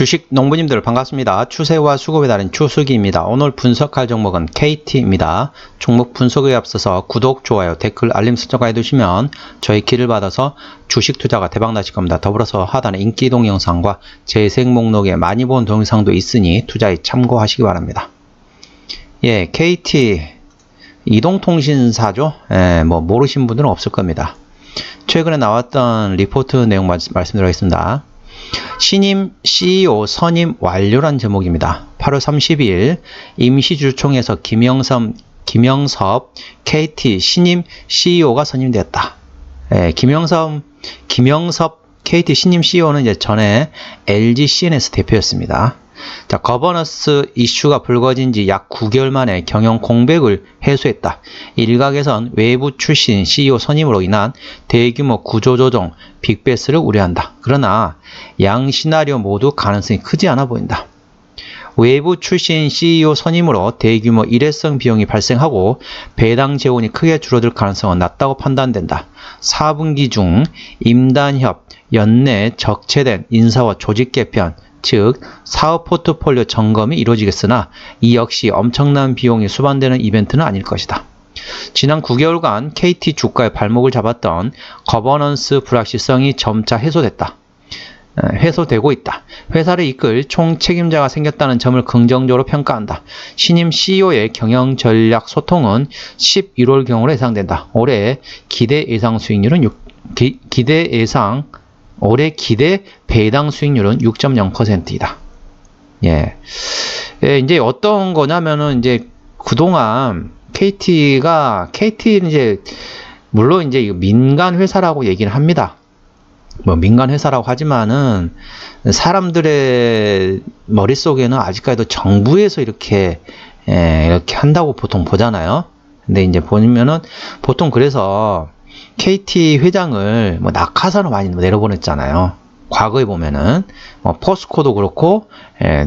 주식 농부님들 반갑습니다. 추세와 수급에 따른 추수기입니다. 오늘 분석할 종목은 KT입니다. 종목 분석에 앞서서 구독, 좋아요, 댓글, 알림 설정까지 해두시면 저희 길을 받아서 주식 투자가 대박 나실 겁니다. 더불어서 하단에 인기 동영상과 재생 목록에 많이 본 동영상도 있으니 투자에 참고하시기 바랍니다. 예, KT 이동통신사죠. 뭐 모르신 분들은 없을 겁니다. 최근에 나왔던 리포트 내용 말씀드리겠습니다. 신임 CEO 선임 완료란 제목입니다. 8월 30일 임시주총에서 김영섭 KT 신임 CEO가 선임되었다. 김영섭 KT 신임 CEO는 이제 전에 LG CNS 대표였습니다. 자, 거버넌스 이슈가 불거진 지 약 9개월 만에 경영 공백을 해소했다. 일각에선 외부 출신 CEO 선임으로 인한 대규모 구조조정, 빅베스를 우려한다. 그러나 양 시나리오 모두 가능성이 크지 않아 보인다. 외부 출신 CEO 선임으로 대규모 일회성 비용이 발생하고 배당 재원이 크게 줄어들 가능성은 낮다고 판단된다. 4분기 중 임단협, 연내 적체된 인사와 조직 개편, 즉 사업 포트폴리오 점검이 이루어지겠으나 이 역시 엄청난 비용이 수반되는 이벤트는 아닐 것이다. 지난 9개월간 KT 주가의 발목을 잡았던 거버넌스 불확실성이 점차 해소되고 있다. 회사를 이끌 총 책임자가 생겼다는 점을 긍정적으로 평가한다. 신임 CEO의 경영 전략 소통은 11월경으로 예상된다. 올해 기대 배당 수익률은 6.0%이다. 예. 이제 어떤 거냐면은 이제 그동안 KT는 이제 물론 이제 민간 회사라고 얘기를 합니다. 뭐 민간 회사라고 하지만은 사람들의 머릿속에는 아직까지도 정부에서 이렇게 한다고 보통 보잖아요. 근데 이제 보면은 보통 그래서 KT 회장을 뭐 낙하산으로 많이 내려보냈잖아요. 과거에 보면은 뭐 포스코도 그렇고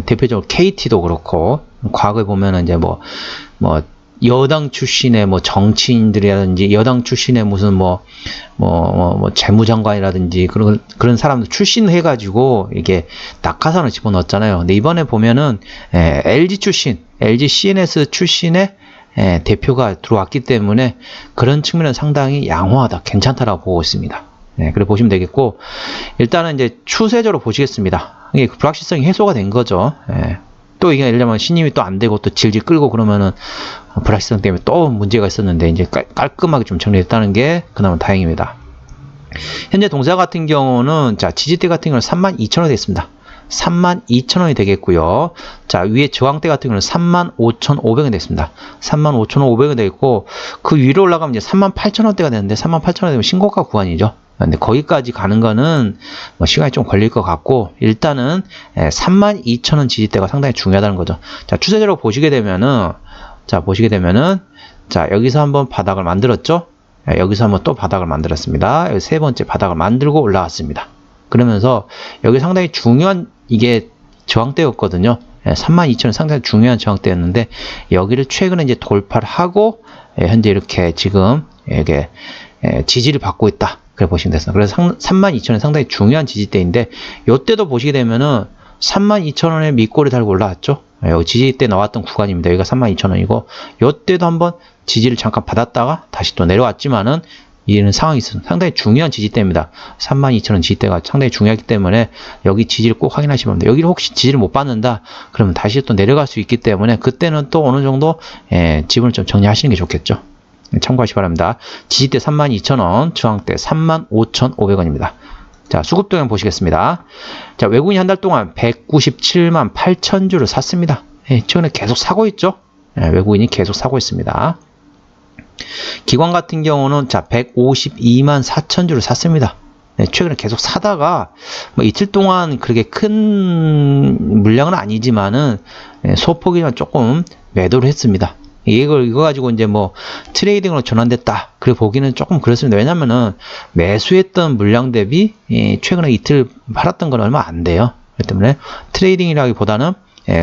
대표적으로 KT도 그렇고 과거에 보면은 이제 뭐 여당 출신의 뭐 정치인들이라든지 여당 출신의 무슨 재무장관이라든지 그런 사람들 출신해가지고 이게 낙하산을 집어넣었잖아요. 근데 이번에 보면은 LG CNS 출신의 대표가 들어왔기 때문에 그런 측면은 상당히 양호하다, 괜찮다라고 보고 있습니다. 그래 보시면 되겠고, 일단은 이제 추세적으로 보시겠습니다. 이게 불확실성이 해소가 된 거죠. 또 이게 예를 들면 신임이 또 안 되고 또 질질 끌고 그러면은 불확실성 때문에 또 문제가 있었는데 이제 깔끔하게 좀 정리됐다는 게 그나마 다행입니다. 현재 동사 같은 경우는 자, 지지대 같은 경우는 32,000원이 됐습니다. 32,000원이 되겠고요. 자, 위에 저항대 같은 경우는 35,500원이 됐습니다. 35,500원이 되겠고, 그 위로 올라가면 이제 38,000원대가 되는데, 38,000원 되면 신고가 구간이죠. 근데 거기까지 가는 거는 뭐 시간이 좀 걸릴 것 같고, 일단은 32,000원 지지대가 상당히 중요하다는 거죠. 자, 추세적으로 보시게 되면은, 자, 여기서 한번 바닥을 만들었죠? 여기서 한번 또 바닥을 만들었습니다. 여기 세 번째 바닥을 만들고 올라왔습니다. 그러면서 여기 상당히 중요한 이게 저항대였거든요. 32,000원 상당히 중요한 저항대였는데 여기를 최근에 이제 돌파를 하고 현재 이렇게 지금 이게 지지를 받고 있다. 그래 보시면 됐습니다. 그래서 32,000원 상당히 중요한 지지대인데 이때도 보시게 되면은 32,000원에 밑꼬리 달고 올라왔죠. 여기 지지대 나왔던 구간입니다. 여기가 32,000원이고 이때도 한번 지지를 잠깐 받았다가 다시 또 내려왔지만은 이런 상황이 있습니다. 상당히 중요한 지지대입니다. 32,000원 지지대가 상당히 중요하기 때문에 여기 지지를 꼭 확인하시면 됩니다. 여기를 혹시 지지를 못 받는다 그러면 다시 또 내려갈 수 있기 때문에 그때는 또 어느 정도 지분을 좀 정리하시는 게 좋겠죠. 참고하시기 바랍니다. 지지대 32,000원, 저항대 35,500원입니다. 자, 수급 동향 보시겠습니다. 자, 외국인이 한 달 동안 197만 8천 주를 샀습니다. 최근에 계속 사고 있죠. 외국인이 계속 사고 있습니다. 기관 같은 경우는 자 152만 4천 주를 샀습니다. 최근에 계속 사다가 뭐 이틀 동안 그렇게 큰 물량은 아니지만은 소폭이나 조금 매도를 했습니다. 이거 가지고 이제 뭐 트레이딩으로 전환됐다. 그래 보기는 조금 그렇습니다. 왜냐면은 매수했던 물량 대비 최근에 이틀 팔았던 건 얼마 안 돼요. 그렇기 때문에 트레이딩이라기보다는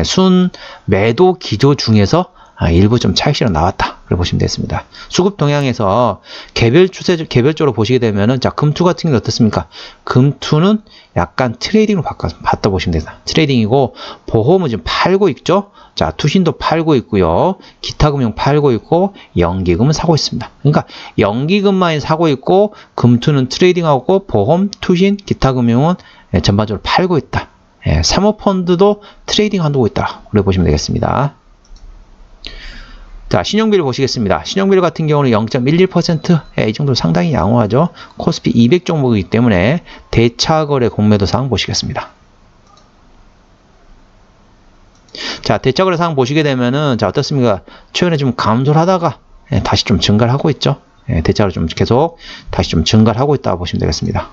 순 매도 기조 중에서 일부 좀 차익실현 나왔다. 그래 보시면 되겠습니다. 수급 동향에서 개별적으로 보시게 되면은, 자, 금투 같은 경우는 어떻습니까? 금투는 약간 트레이딩으로 바꿔 보시면 됩니다. 트레이딩이고, 보험은 지금 팔고 있죠? 자, 투신도 팔고 있고요. 기타금융 팔고 있고, 연기금은 사고 있습니다. 그러니까, 연기금만 사고 있고, 금투는 트레이딩하고, 보험, 투신, 기타금융은 전반적으로 팔고 있다. 사모펀드도 트레이딩 하고 있다. 그래 보시면 되겠습니다. 자, 신용비를 보시겠습니다. 신용비율 같은 경우는 0.11%, 이 정도 상당히 양호하죠. 코스피 200 종목이기 때문에 대차거래 공매도 사항 보시겠습니다. 자, 대차거래 사항 보시게 되면은, 자, 어떻습니까? 최근에 좀 감소를 하다가 다시 좀 증가를 하고 있죠. 대차거래 좀 계속 다시 좀 증가를 하고 있다고 보시면 되겠습니다.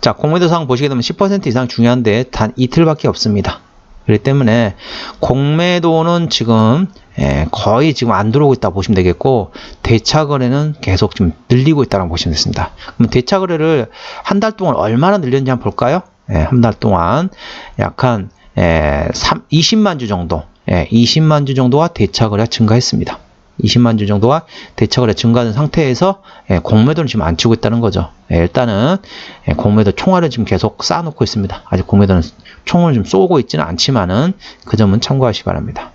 자, 공매도 사항 보시게 되면 10% 이상 중요한데 단 이틀밖에 없습니다. 그렇기 때문에 공매도는 지금 거의 지금 안 들어오고 있다고 보시면 되겠고, 대차거래는 계속 좀 늘리고 있다고 보시면 되겠습니다. 그럼 대차거래를 한 달 동안 얼마나 늘렸는지 한번 볼까요? 한 달 동안 약 한 20만 주 정도, 20만 주 정도가 대차거래가 증가했습니다. 20만 주 정도가 대차거래 증가하는 상태에서 공매도는 지금 안 치고 있다는 거죠. 일단은 공매도 총알을 지금 계속 쌓아놓고 있습니다. 아직 공매도는 총을 좀 쏘고 있지는 않지만은 그 점은 참고하시기 바랍니다.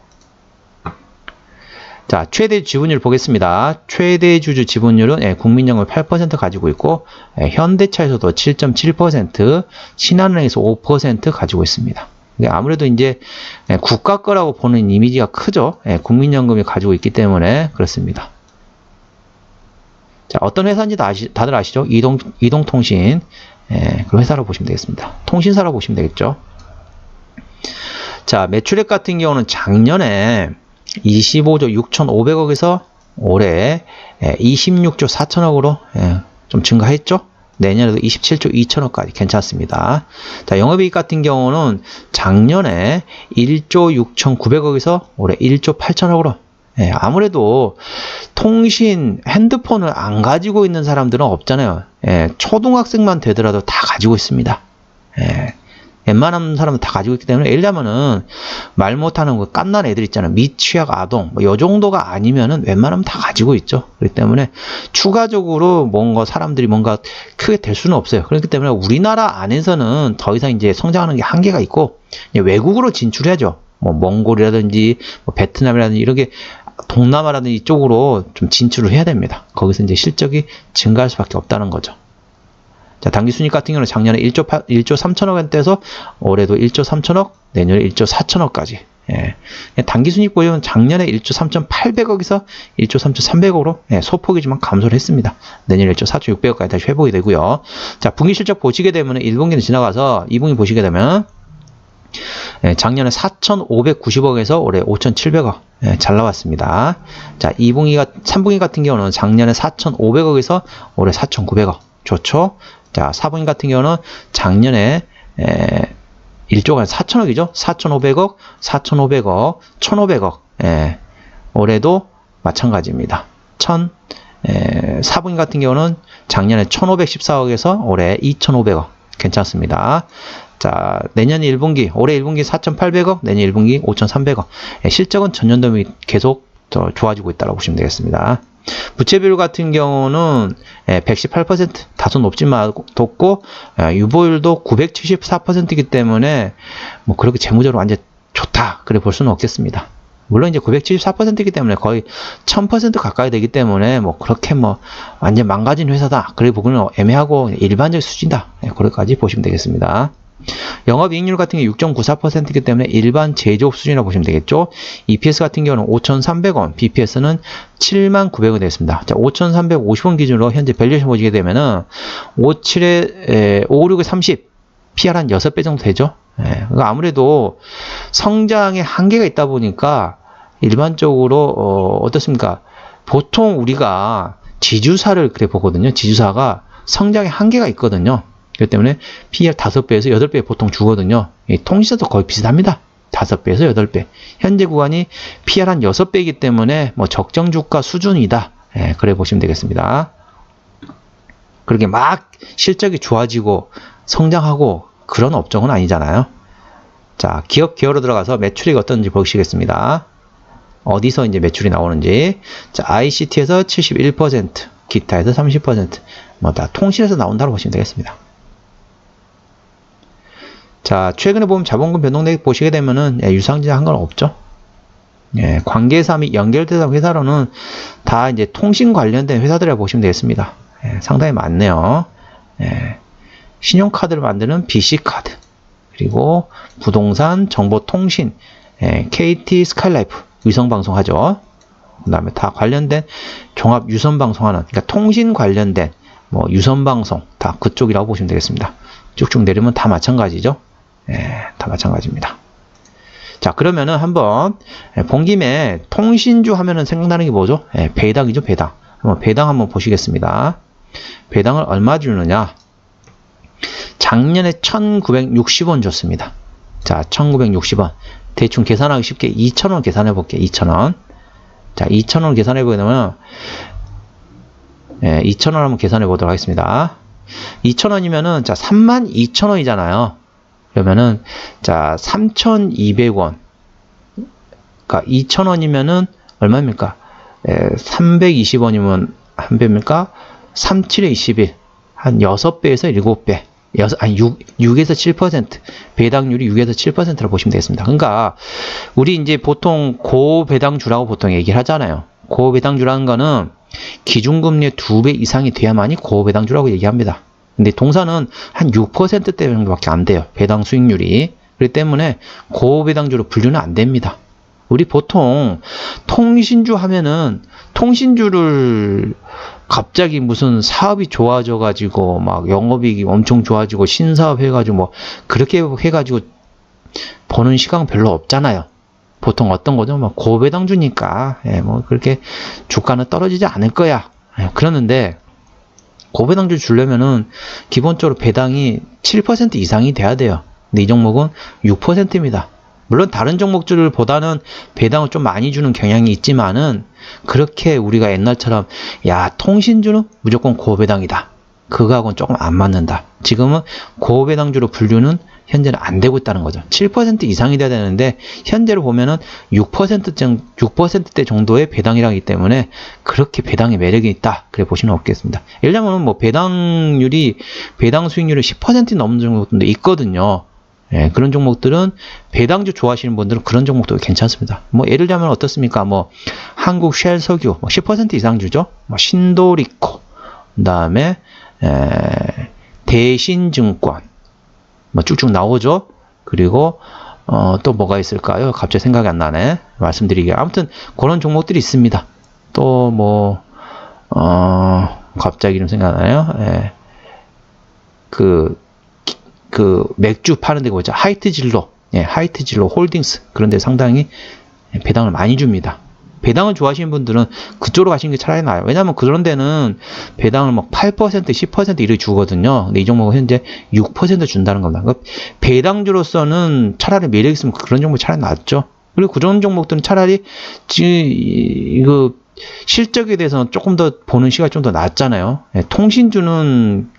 자, 최대 지분율 보겠습니다. 최대 주주 지분율은 국민연금 8% 가지고 있고, 현대차에서도 7.7%, 신한은행에서 5% 가지고 있습니다. 아무래도 이제 국가 거라고 보는 이미지가 크죠. 국민연금이 가지고 있기 때문에 그렇습니다. 자, 어떤 회사인지 다들 아시죠? 이동통신, 그 회사라고 보시면 되겠습니다. 통신사라고 보시면 되겠죠. 자, 매출액 같은 경우는 작년에 25조 6,500억에서 올해 26조 4천억으로 좀 증가했죠. 내년에도 27조 2천억까지 괜찮습니다. 자, 영업이익 같은 경우는 작년에 1조 6,900억에서 올해 1조 8천억으로, 아무래도 통신, 핸드폰을 안 가지고 있는 사람들은 없잖아요. 초등학생만 되더라도 다 가지고 있습니다. 웬만한 사람은 다 가지고 있기 때문에, 예를 들면은 말 못하는 거 깐난 애들 있잖아요. 미취학 아동, 뭐 요 정도가 아니면은 웬만하면 다 가지고 있죠. 그렇기 때문에 추가적으로 뭔가 사람들이 뭔가 크게 될 수는 없어요. 그렇기 때문에 우리나라 안에서는 더 이상 이제 성장하는 게 한계가 있고, 외국으로 진출해야죠. 뭐 몽골이라든지 뭐 베트남이라든지 이렇게 동남아라든지 이쪽으로 좀 진출을 해야 됩니다. 거기서 이제 실적이 증가할 수밖에 없다는 거죠. 자, 당기순이익 같은 경우는 작년에 1조 3천억 원대에서 올해도 1조 3천억, 내년에 1조 4천억까지. 당기순이익 보시면 작년에 1조 3,800억에서 1조 3,300억으로 소폭이지만 감소를 했습니다. 내년에 1조 4,600억까지 다시 회복이 되고요. 자, 분기 실적 보시게 되면 1분기는 지나가서 2분기 보시게 되면 작년에 4,590억에서 올해 5,700억 잘 나왔습니다. 자, 3분기 같은 경우는 작년에 4,500억에서 올해 4,900억. 좋죠? 자, 4분기 같은 경우는 작년에 1조가 4천억이죠? 4,500억, 4,500억, 1,500억. 올해도 마찬가지입니다. 4분기 같은 경우는 작년에 1,514억에서 올해 2,500억. 괜찮습니다. 자, 내년 1분기, 올해 1분기 4,800억, 내년 1분기 5,300억. 실적은 전년도 계속 더 좋아지고 있다고 보시면 되겠습니다. 부채비율 같은 경우는 118%, 다소 높지만 높고, 유보율도 974%이기 때문에 뭐 그렇게 재무적으로 완전 좋다 그래 볼 수는 없겠습니다. 물론 이제 974%이기 때문에 거의 1000% 가까이 되기 때문에 뭐 그렇게 뭐 완전 망가진 회사다 그래 보기는 애매하고 일반적 수준이다, 그렇게까지 보시면 되겠습니다. 영업이익률 같은 게 6.94%이기 때문에 일반 제조업 수준이라고 보시면 되겠죠. EPS 같은 경우는 5,300원, BPS는 79,000원 되겠습니다. 자, 5,350원 기준으로 현재 밸류에이션 보시게 되면은 57에 56에 30, PR 한 6배 정도 되죠. 그러니까 아무래도 성장에 한계가 있다 보니까 일반적으로 어떻습니까? 보통 우리가 지주사를 그래 보거든요. 지주사가 성장에 한계가 있거든요. 그렇기 때문에 PER 5배에서 8배 보통 주거든요. 통신사도 거의 비슷합니다. 5배에서 8배. 현재 구간이 PER 한 6배이기 때문에 뭐 적정 주가 수준이다. 그래 보시면 되겠습니다. 그렇게 막 실적이 좋아지고 성장하고 그런 업종은 아니잖아요. 자, 기업 기여로 들어가서 매출이 어떤지 보시겠습니다. 어디서 이제 매출이 나오는지. 자, ICT에서 71%, 기타에서 30%, 뭐 다 통신에서 나온다고 보시면 되겠습니다. 자, 최근에 보면 자본금 변동대액 보시게 되면은 유상증자 한 건 없죠. 예, 관계사 및 연결되는 회사로는 다 이제 통신 관련된 회사들이라고 보시면 되겠습니다. 예, 상당히 많네요. 예, 신용카드를 만드는 BC카드, 그리고 부동산, 정보통신, KT 스카이라이프, 위성방송 하죠. 그 다음에 다 관련된 종합 유선방송하는, 그러니까 통신 관련된 뭐 유선방송 다 그쪽이라고 보시면 되겠습니다. 쭉쭉 내리면 다 마찬가지죠. 다 마찬가지입니다. 자, 그러면은 한번 본 김에 통신주 하면은 생각나는 게 뭐죠? 배당이죠, 배당. 배당 한번 보시겠습니다. 배당을 얼마 주느냐? 작년에 1960원 줬습니다. 자, 1960원. 대충 계산하기 쉽게 2,000원 계산해 볼게요. 2,000원. 자, 2,000원 계산해 보게 되면 2,000원 한번 계산해 보도록 하겠습니다. 2,000원이면은 자, 32,000원이잖아요. 그러면은 자, 3,200원. 그러니까 2,000원이면은 얼마입니까? 320원이면 한 배입니까? 3, 7에 21. 한 6배에서 7배. 6에서 7%. 배당률이 6에서 7%라고 보시면 되겠습니다. 그러니까 우리 이제 보통 고배당주라고 보통 얘기를 하잖아요. 고배당주라는 거는 기준금리의 2배 이상이 돼야만이 고배당주라고 얘기합니다. 근데 동사는 한 6%대 정도밖에 안 돼요. 배당 수익률이. 그렇기 때문에 고배당주로 분류는 안 됩니다. 우리 보통 통신주 하면은 통신주를 갑자기 무슨 사업이 좋아져가지고 막 영업이익이 엄청 좋아지고 신사업 해가지고 뭐 그렇게 해가지고 버는 시간 별로 없잖아요. 보통 어떤 거죠? 뭐 고배당주니까 뭐 그렇게 주가는 떨어지지 않을 거야. 그러는데 고배당주 주려면은 기본적으로 배당이 7% 이상이 돼야 돼요. 근데 이 종목은 6%입니다. 물론 다른 종목들보다는 배당을 좀 많이 주는 경향이 있지만은 그렇게 우리가 옛날처럼 야, 통신주는 무조건 고배당이다. 그거하고는 조금 안 맞는다. 지금은 고배당주로 분류는 현재는 안 되고 있다는 거죠. 7% 이상이 돼야 되는데 현재로 보면은 6%대 정도의 배당이라기 때문에 그렇게 배당의 매력이 있다. 그래 보시면 없겠습니다. 예를 들면 뭐 배당률이 배당 수익률이 10% 넘는 종목들도 있거든요. 그런 종목들은 배당주 좋아하시는 분들은 그런 종목도 괜찮습니다. 뭐 예를 들면 어떻습니까? 뭐 한국 쉘 석유 뭐 10% 이상 주죠. 뭐 신도리코, 그다음에 대신증권 뭐 쭉쭉 나오죠. 그리고 또 뭐가 있을까요? 갑자기 생각이 안 나네. 말씀드리게. 아무튼 그런 종목들이 있습니다. 또 뭐 갑자기 이름 생각나요? 그 맥주 파는 데가 뭐죠? 하이트진로, 하이트진로 홀딩스 그런 데 상당히 배당을 많이 줍니다. 배당을 좋아하시는 분들은 그쪽으로 가시는 게 차라리 나아요. 왜냐하면 그런 데는 배당을 막 8%, 10% 이렇게 주거든요. 근데 이 종목은 현재 6% 준다는 겁니다. 그러니까 배당주로서는 차라리 매력 있으면 그런 종목이 차라리 낫죠. 그리고 그런 종목들은 차라리 이거 실적에 대해서는 조금 더 보는 시간이 좀 더 낫잖아요. 통신주는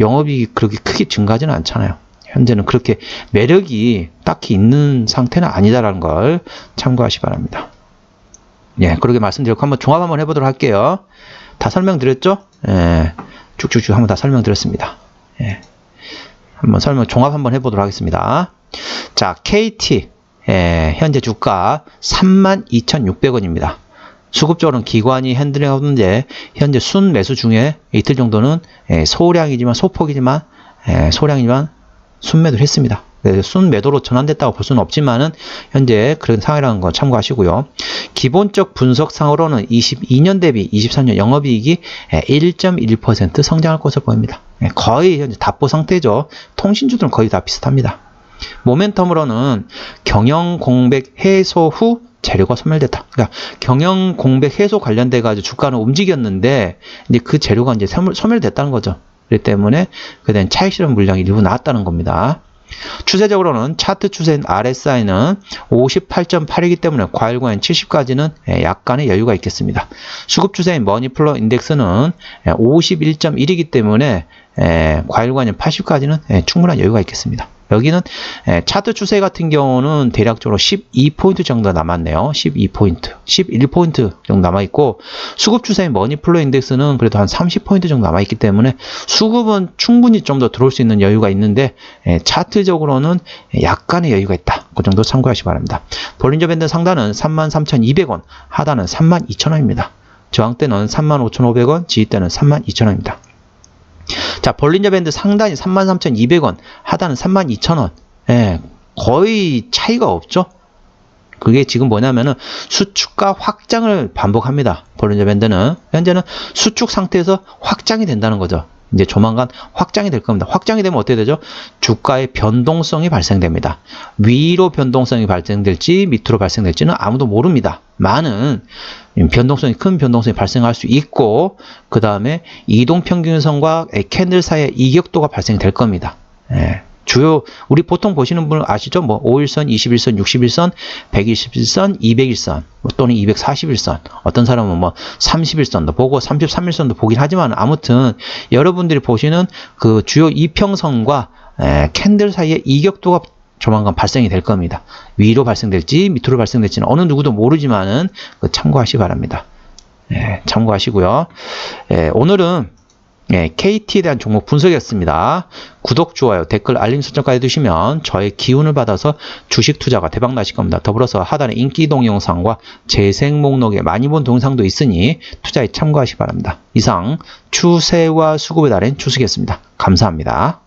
영업이익이 그렇게 크게 증가하지는 않잖아요. 현재는 그렇게 매력이 딱히 있는 상태는 아니다라는 걸 참고하시 바랍니다. 그렇게 말씀드렸고 한번 종합 한번 해보도록 할게요. 다 설명드렸죠? 쭉쭉쭉 한번 다 설명드렸습니다. 한번 종합 한번 해보도록 하겠습니다. 자, KT 현재 주가 32,600원입니다. 수급적으로는 기관이 핸들링하는데 현재 순 매수 중에 이틀 정도는 소량이지만 소폭이지만 소량이지만 순매도를 했습니다. 순매도로 전환됐다고 볼 수는 없지만은 현재 그런 상황이라는 거 참고하시고요. 기본적 분석상으로는 22년 대비 23년 영업이익이 1.1% 성장할 것으로 보입니다. 거의 현재 답보 상태죠. 통신주들은 거의 다 비슷합니다. 모멘텀으로는 경영 공백 해소 후 재료가 소멸됐다. 그러니까 경영 공백 해소 관련돼 가지고 주가는 움직였는데 이제 그 재료가 이제 소멸됐다는 거죠. 그렇기 때문에 그다음 차익 실현 물량이 일부 나왔다는 겁니다. 추세적으로는 차트 추세인 RSI는 58.8이기 때문에 과일과인 70까지는 약간의 여유가 있겠습니다. 수급 추세인 머니플로 인덱스는 51.1이기 때문에 과일과인 80까지는 충분한 여유가 있겠습니다. 여기는 차트 추세 같은 경우는 대략적으로 12포인트 정도 남았네요. 12포인트, 11포인트 정도 남아있고, 수급 추세인 머니플로 인덱스는 그래도 한 30포인트 정도 남아있기 때문에 수급은 충분히 좀 더 들어올 수 있는 여유가 있는데, 차트적으로는 약간의 여유가 있다. 그 정도 참고하시기 바랍니다. 볼린저 밴드 상단은 33,200원, 하단은 32,000원입니다. 저항대는 35,500원, 지지대는 32,000원입니다. 자, 볼린저 밴드 상단이 33,200원, 하단은 32,000원. 거의 차이가 없죠? 그게 지금 뭐냐면은 수축과 확장을 반복합니다. 볼린저 밴드는. 현재는 수축 상태에서 확장이 된다는 거죠. 이제 조만간 확장이 될 겁니다. 확장이 되면 어떻게 되죠? 주가의 변동성이 발생됩니다. 위로 변동성이 발생될지 밑으로 발생될지는 아무도 모릅니다. 많은 변동성이, 큰 변동성이 발생할 수 있고, 그 다음에 이동평균선과 캔들 사이의 이격도가 발생될 겁니다. 주요 우리 보통 보시는 분 아시죠? 뭐 5일선, 21선, 61선, 121선, 201선 또는 241선, 어떤 사람은 뭐 31선도 보고 33일선도 보긴 하지만, 아무튼 여러분들이 보시는 그 주요 이평선과 캔들 사이의 이격도가 조만간 발생이 될 겁니다. 위로 발생될지 밑으로 발생될지는 어느 누구도 모르지만은 참고하시기 바랍니다. 참고하시고요. 오늘은 KT에 대한 종목 분석이었습니다. 구독, 좋아요, 댓글, 알림 설정까지 해두시면 저의 기운을 받아서 주식 투자가 대박 나실 겁니다. 더불어서 하단에 인기 동영상과 재생 목록에 많이 본 동영상도 있으니 투자에 참고하시기 바랍니다. 이상 추세와 수급의 달인 추석이었습니다. 감사합니다.